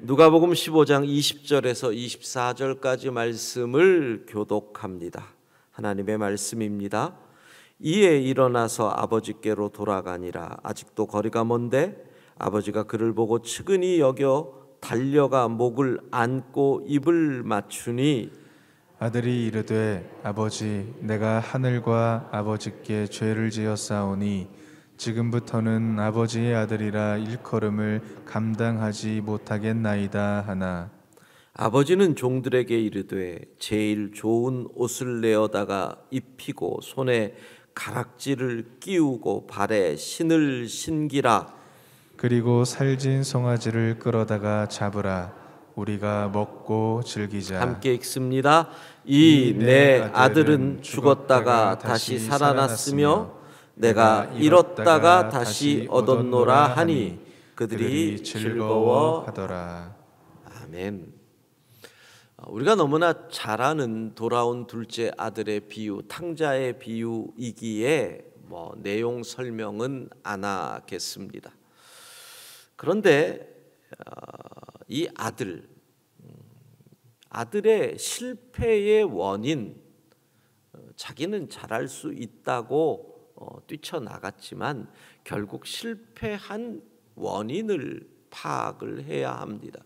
누가복음 15장 20절에서 24절까지 말씀을 교독합니다. 하나님의 말씀입니다. 이에 일어나서 아버지께로 돌아가니라. 아직도 거리가 먼데 아버지가 그를 보고 측은히 여겨 달려가 목을 안고 입을 맞추니 아들이 이르되 아버지 내가 하늘과 아버지께 죄를 지었사오니 지금부터는 아버지의 아들이라 일컬음을 감당하지 못하겠나이다 하나. 아버지는 종들에게 이르되 제일 좋은 옷을 내어다가 입히고 손에 가락지를 끼우고 발에 신을 신기라. 그리고 살진 송아지를 끌어다가 잡으라. 우리가 먹고 즐기자. 함께 읽습니다. 이 내 아들은 죽었다가 다시 살아났으며 내가 잃었다가 다시 얻었노라 하니 그들이 즐거워하더라. 아멘. 우리가 너무나 잘 아는 돌아온 둘째 아들의 비유, 탕자의 비유이기에 내용 설명은 안 하겠습니다. 그런데 이 아들의 실패의 원인, 자기는 잘할 수 있다고 뛰쳐나갔지만 결국 실패한 원인을 파악을 해야 합니다.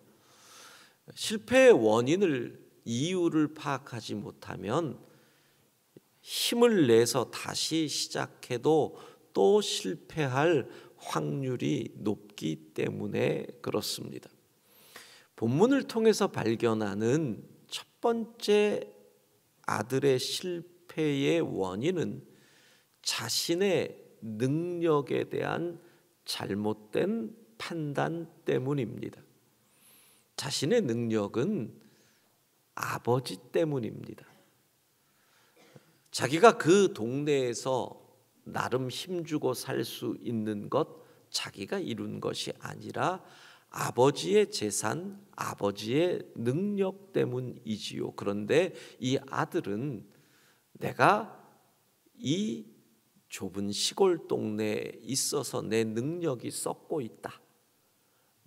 실패의 원인을, 이유를 파악하지 못하면 힘을 내서 다시 시작해도 또 실패할 확률이 높기 때문에 그렇습니다. 본문을 통해서 발견하는 첫 번째 아들의 실패의 원인은 자신의 능력에 대한 잘못된 판단 때문입니다. 자신의 능력은 아버지 때문입니다. 자기가 그 동네에서 나름 힘주고 살 수 있는 것, 자기가 이룬 것이 아니라 아버지의 재산, 아버지의 능력 때문이지요. 그런데 이 아들은 내가 이 좁은 시골 동네에 있어서 내 능력이 썩고 있다.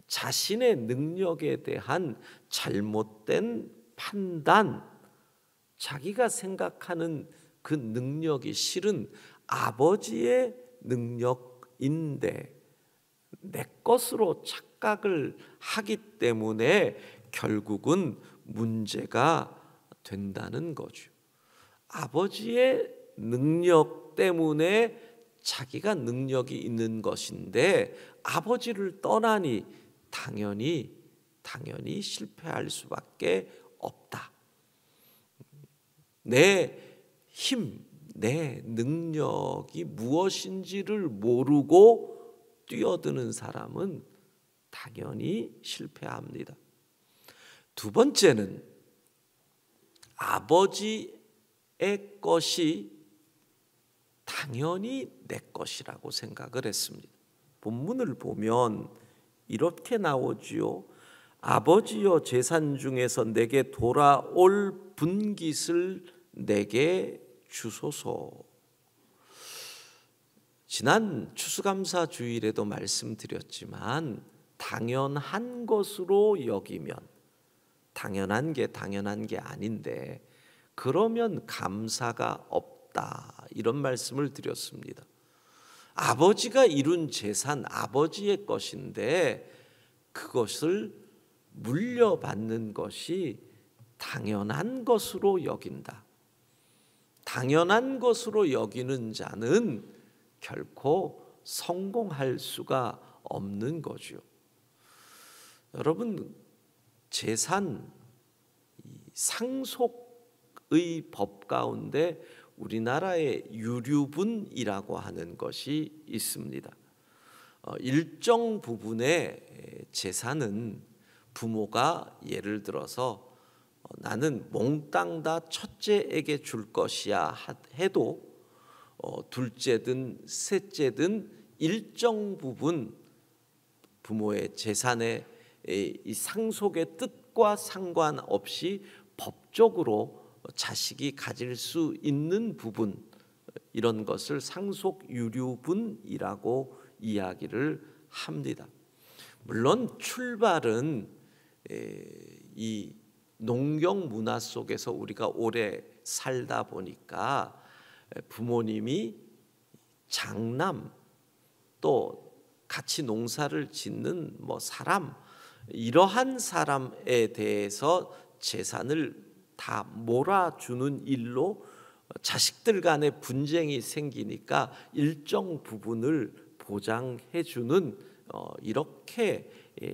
자신의 능력에 대한 잘못된 판단, 자기가 생각하는 그 능력이 실은 아버지의 능력인데 내 것으로 착각을 하기 때문에 결국은 문제가 된다는 거죠. 아버지의 능력 때문에 자기가 능력이 있는 것인데 아버지를 떠나니 당연히 실패할 수밖에 없다. 내 힘, 내 능력이 무엇인지를 모르고 뛰어드는 사람은 당연히 실패합니다. 두 번째는 아버지의 것이 당연히 내 것이라고 생각을 했습니다. 본문을 보면 이렇게 나오지요. 아버지여 재산 중에서 내게 돌아올 분깃을 내게 주소서. 지난 추수감사 주일에도 말씀드렸지만 당연한 것으로 여기면 당연한 게 아닌데 그러면 감사가 없다, 이런 말씀을 드렸습니다. 아버지가 이룬 재산, 아버지의 것인데 그것을 물려받는 것이 당연한 것으로 여긴다. 당연한 것으로 여기는 자는 결코 성공할 수가 없는 거죠. 여러분, 재산, 상속의 법 가운데 우리나라에 유류분이라고 하는 것이 있습니다. 일정 부분의 재산은 부모가 예를 들어서 나는 몽땅 다 첫째에게 줄 것이야 해도 둘째든 셋째든 일정 부분 부모의 재산의 이 상속의 뜻과 상관없이 법적으로 자식이 가질 수 있는 부분, 이런 것을 상속유류분이라고 이야기를 합니다. 물론 출발은 이 농경 문화 속에서 우리가 오래 살다 보니까 부모님이 장남 또 같이 농사를 짓는 사람, 이러한 사람에 대해서 재산을 다 몰아주는 일로 자식들 간의 분쟁이 생기니까 일정 부분을 보장해주는 이렇게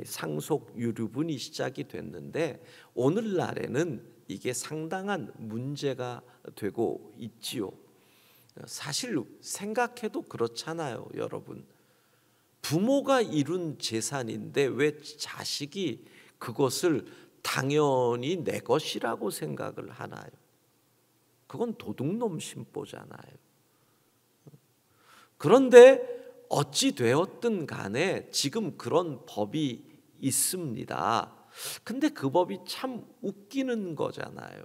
상속 유류분이 시작이 됐는데, 오늘날에는 이게 상당한 문제가 되고 있지요. 사실 생각해도 그렇잖아요, 여러분. 부모가 이룬 재산인데 왜 자식이 그것을 당연히 내 것이라고 생각을 하나요? 그건 도둑놈 심보잖아요. 그런데 어찌 되었든 간에 지금 그런 법이 있습니다. 근데 그 법이 참 웃기는 거잖아요.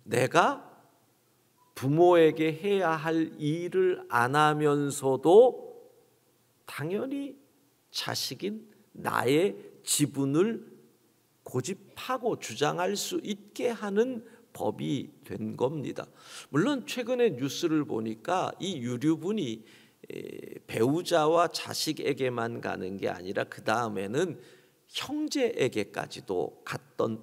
내가 부모에게 해야 할 일을 안 하면서도 당연히 자식인 나의 지분을 고집하고 주장할 수 있게 하는 법이 된 겁니다. 물론 최근에 뉴스를 보니까 이 유류분이 배우자와 자식에게만 가는 게 아니라 그 다음에는 형제에게까지도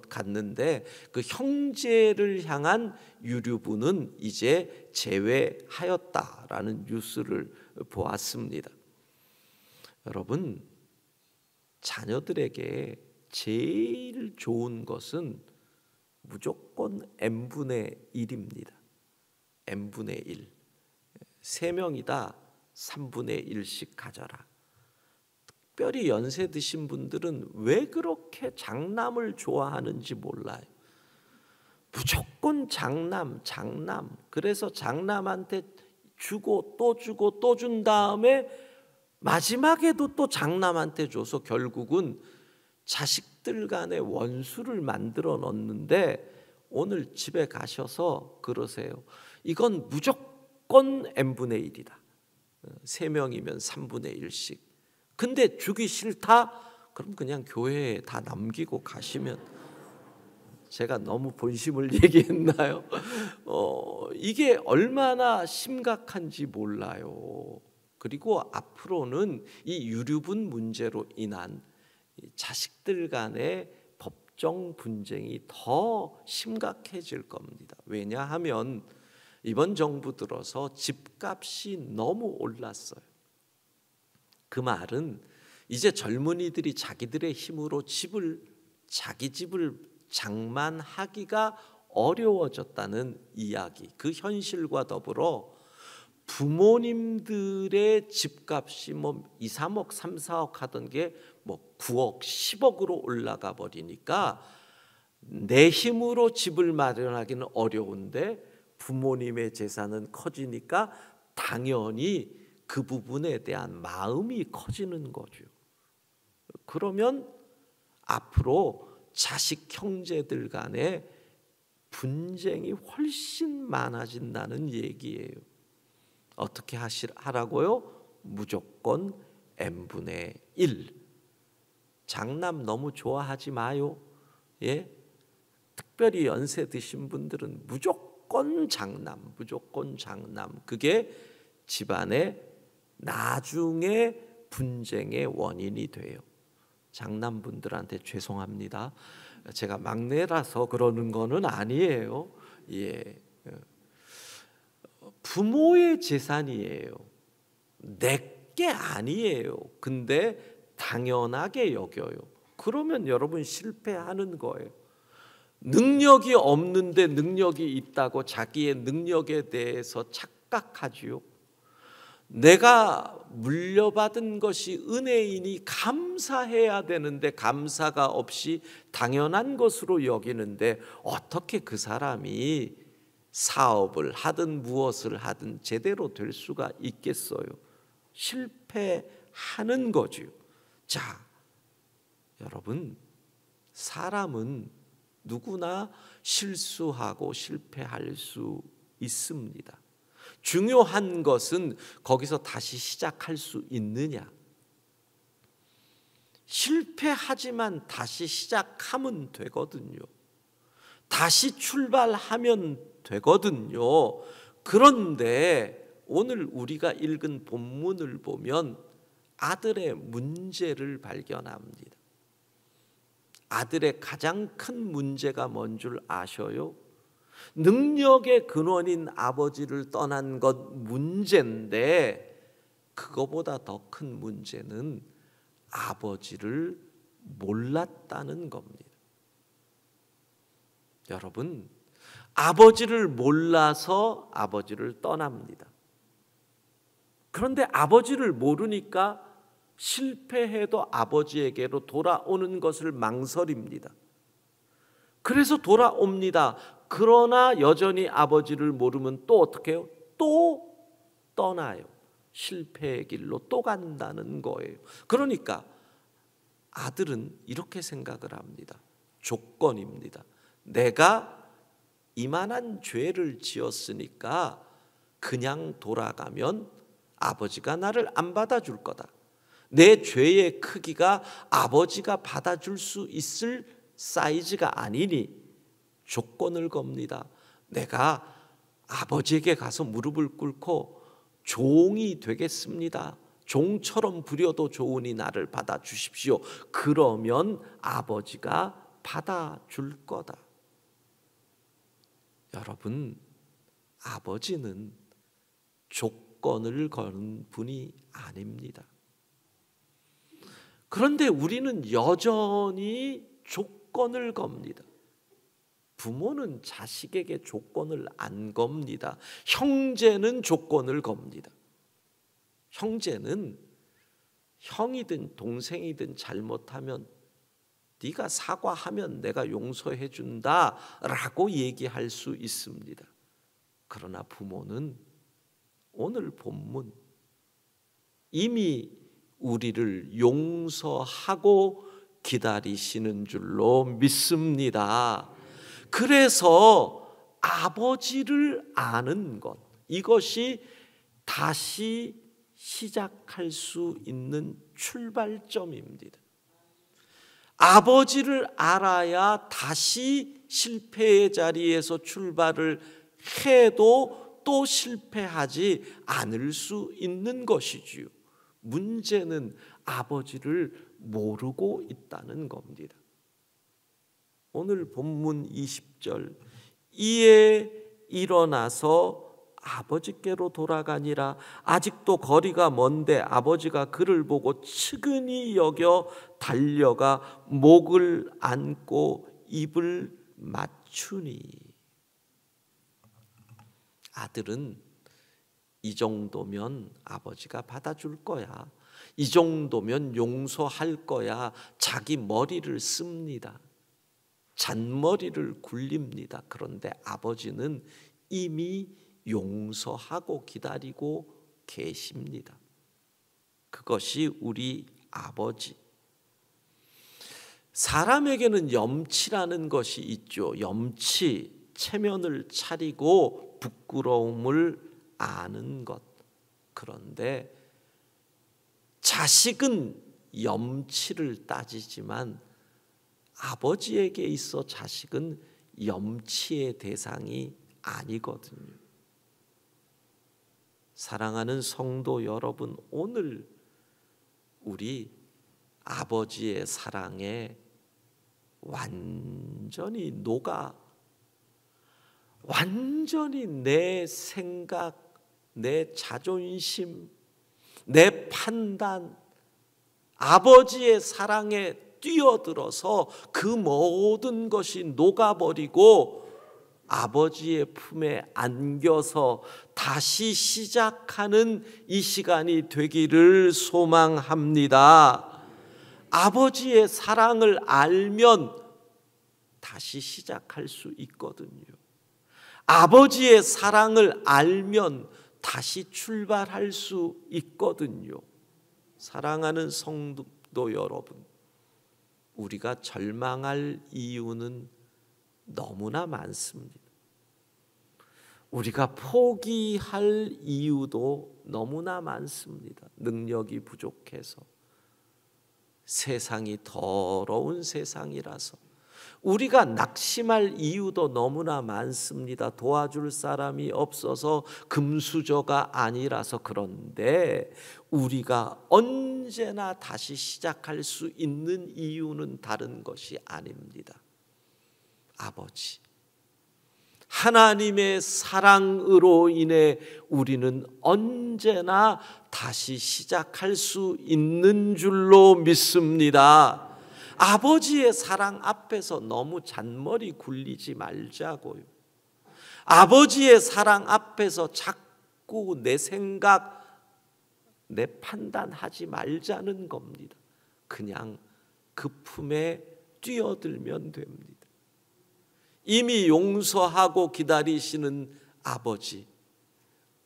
갔는데, 그 형제를 향한 유류분은 이제 제외하였다라는 뉴스를 보았습니다. 여러분, 자녀들에게 제일 좋은 것은 무조건 n분의 1입니다. n분의 1. 3명이다 3분의 1씩 가져라. 특별히 연세 드신 분들은 왜 그렇게 장남을 좋아하는지 몰라요. 무조건 장남. 그래서 장남한테 주고 또 준 다음에 마지막에도 또 장남한테 줘서 결국은 자식들 간의 원수를 만들어 놓는데, 오늘 집에 가셔서 그러세요. 이건 무조건 n분의 1이다. 3명이면 3분의 1씩. 근데 주기 싫다? 그럼 그냥 교회에 다 남기고 가시면. 제가 너무 본심을 얘기했나요? 이게 얼마나 심각한지 몰라요. 그리고 앞으로는 이 유류분 문제로 인한 자식들 간의 법정 분쟁이 더 심각해질 겁니다. 왜냐하면 이번 정부 들어서 집값이 너무 올랐어요. 그 말은 이제 젊은이들이 자기들의 힘으로 자기 집을 장만하기가 어려워졌다는 이야기, 그 현실과 더불어 부모님들의 집값이 2, 3억, 3, 4억 하던 게 9억, 10억으로 올라가 버리니까 내 힘으로 집을 마련하기는 어려운데 부모님의 재산은 커지니까 당연히 그 부분에 대한 마음이 커지는 거죠. 그러면 앞으로 자식 형제들 간의 분쟁이 훨씬 많아진다는 얘기예요. 어떻게 하라고요? 무조건 n분의 1. 장남 너무 좋아하지 마요. 예? 특별히 연세 드신 분들은 무조건 장남. 그게 집안의 나중에 분쟁의 원인이 돼요. 장남분들한테 죄송합니다. 제가 막내라서 그러는 거는 아니에요. 예. 부모의 재산이에요. 내 게 아니에요. 근데 당연하게 여겨요. 그러면 여러분 실패하는 거예요. 능력이 없는데 능력이 있다고 자기의 능력에 대해서 착각하지요. 내가 물려받은 것이 은혜이니 감사해야 되는데 감사가 없이 당연한 것으로 여기는데 어떻게 그 사람이 사업을 하든 무엇을 하든 제대로 될 수가 있겠어요? 실패하는 거죠. 자, 여러분, 사람은 누구나 실수하고 실패할 수 있습니다. 중요한 것은 거기서 다시 시작할 수 있느냐. 실패하지만 다시 시작하면 되거든요. 다시 출발하면 되거든요. 그런데 오늘 우리가 읽은 본문을 보면 아들의 문제를 발견합니다. 아들의 가장 큰 문제가 뭔 줄 아셔요? 능력의 근원인 아버지를 떠난 것 문제인데, 그거보다 더 큰 문제는 아버지를 몰랐다는 겁니다. 여러분, 아버지를 몰라서 아버지를 떠납니다. 그런데 아버지를 모르니까 실패해도 아버지에게로 돌아오는 것을 망설입니다. 그래서 돌아옵니다. 그러나 여전히 아버지를 모르면 또 어떻게 해요? 또 떠나요. 실패의 길로 또 간다는 거예요. 그러니까 아들은 이렇게 생각을 합니다. 조건입니다. 내가 이만한 죄를 지었으니까 그냥 돌아가면 아버지가 나를 안 받아줄 거다. 내 죄의 크기가 아버지가 받아줄 수 있을 사이즈가 아니니 조건을 겁니다. 내가 아버지에게 가서 무릎을 꿇고 종이 되겠습니다. 종처럼 부려도 좋으니 나를 받아주십시오. 그러면 아버지가 받아줄 거다. 여러분, 아버지는 조건을 거는 분이 아닙니다. 그런데 우리는 여전히 조건을 겁니다. 부모는 자식에게 조건을 안 겁니다. 형제는 조건을 겁니다. 형제는 형이든 동생이든 잘못하면 네가 사과하면 내가 용서해 준다라고 얘기할 수 있습니다. 그러나 부모는 오늘 본문 이미 우리를 용서하고 기다리시는 줄로 믿습니다. 그래서 아버지를 아는 것, 이것이 다시 시작할 수 있는 출발점입니다. 아버지를 알아야 다시 실패의 자리에서 출발을 해도 또 실패하지 않을 수 있는 것이지요. 문제는 아버지를 모르고 있다는 겁니다. 오늘 본문 20절, 이에 일어나서 아버지께로 돌아가니라. 아직도 거리가 먼데 아버지가 그를 보고 측은히 여겨 달려가 목을 안고 입을 맞추니. 아들은 이 정도면 아버지가 받아줄 거야, 이 정도면 용서할 거야, 자기 머리를 씁니다. 잔머리를 굴립니다. 그런데 아버지는 이미 용서하고 기다리고 계십니다. 그것이 우리 아버지. 사람에게는 염치라는 것이 있죠. 염치, 체면을 차리고 부끄러움을 아는 것. 그런데 자식은 염치를 따지지만 아버지에게 있어 자식은 염치의 대상이 아니거든요. 사랑하는 성도 여러분, 오늘 우리 아버지의 사랑에 완전히 완전히 내 생각, 내 자존심, 내 판단, 아버지의 사랑에 뛰어들어서 그 모든 것이 녹아버리고 아버지의 품에 안겨서 다시 시작하는 이 시간이 되기를 소망합니다. 아버지의 사랑을 알면 다시 시작할 수 있거든요. 아버지의 사랑을 알면 다시 출발할 수 있거든요. 사랑하는 성도 여러분, 우리가 절망할 이유는 너무나 많습니다. 우리가 포기할 이유도 너무나 많습니다. 능력이 부족해서, 세상이 더러운 세상이라서 우리가 낙심할 이유도 너무나 많습니다. 도와줄 사람이 없어서 금수저가 아니라서. 그런데 우리가 언제나 다시 시작할 수 있는 이유는 다른 것이 아닙니다. 아버지, 하나님의 사랑으로 인해 우리는 언제나 다시 시작할 수 있는 줄로 믿습니다. 아버지의 사랑 앞에서 너무 잔머리 굴리지 말자고요. 아버지의 사랑 앞에서 자꾸 내 생각, 내 판단하지 말자는 겁니다. 그냥 그 품에 뛰어들면 됩니다. 이미 용서하고 기다리시는 아버지,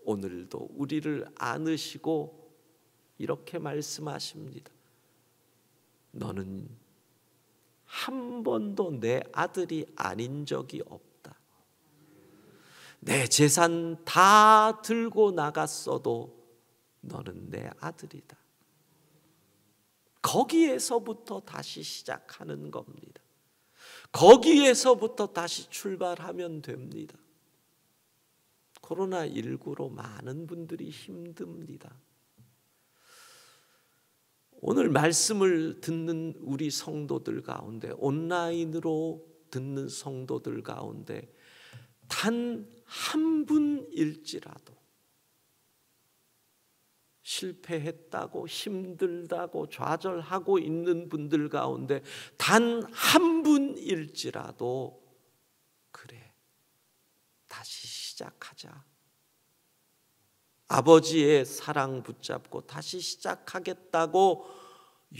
오늘도 우리를 안으시고 이렇게 말씀하십니다. 너는 한 번도 내 아들이 아닌 적이 없다. 내 재산 다 들고 나갔어도 너는 내 아들이다. 거기에서부터 다시 시작하는 겁니다. 거기에서부터 다시 출발하면 됩니다. 코로나19로 많은 분들이 힘듭니다. 오늘 말씀을 듣는 우리 성도들 가운데, 온라인으로 듣는 성도들 가운데 단 한 분일지라도 실패했다고 힘들다고 좌절하고 있는 분들 가운데 단 한 분일지라도 그래, 다시 시작하자. 아버지의 사랑 붙잡고 다시 시작하겠다고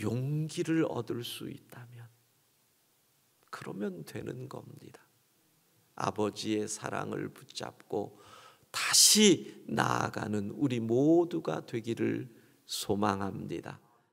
용기를 얻을 수 있다면 그러면 되는 겁니다. 아버지의 사랑을 붙잡고 다시 나아가는 우리 모두가 되기를 소망합니다.